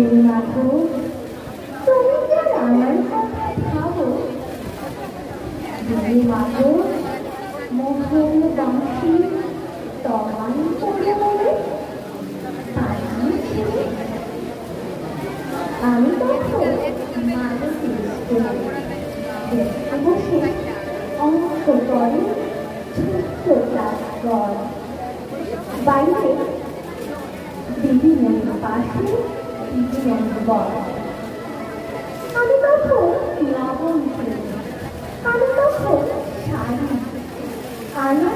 দেবী মাধু, তুমি যে আমার কথা ভাবো। দেবী মাধু, মোহন বাঁশি তমাল পড়ে বলে আমি তখন মানসী দেখতে বসে অঙ্ক করে ছোট্ট ক্লাস বাইরে দিদিমণির পাশে বল। আমি তখন লবণ, আমি তখন শাড়ি, আমি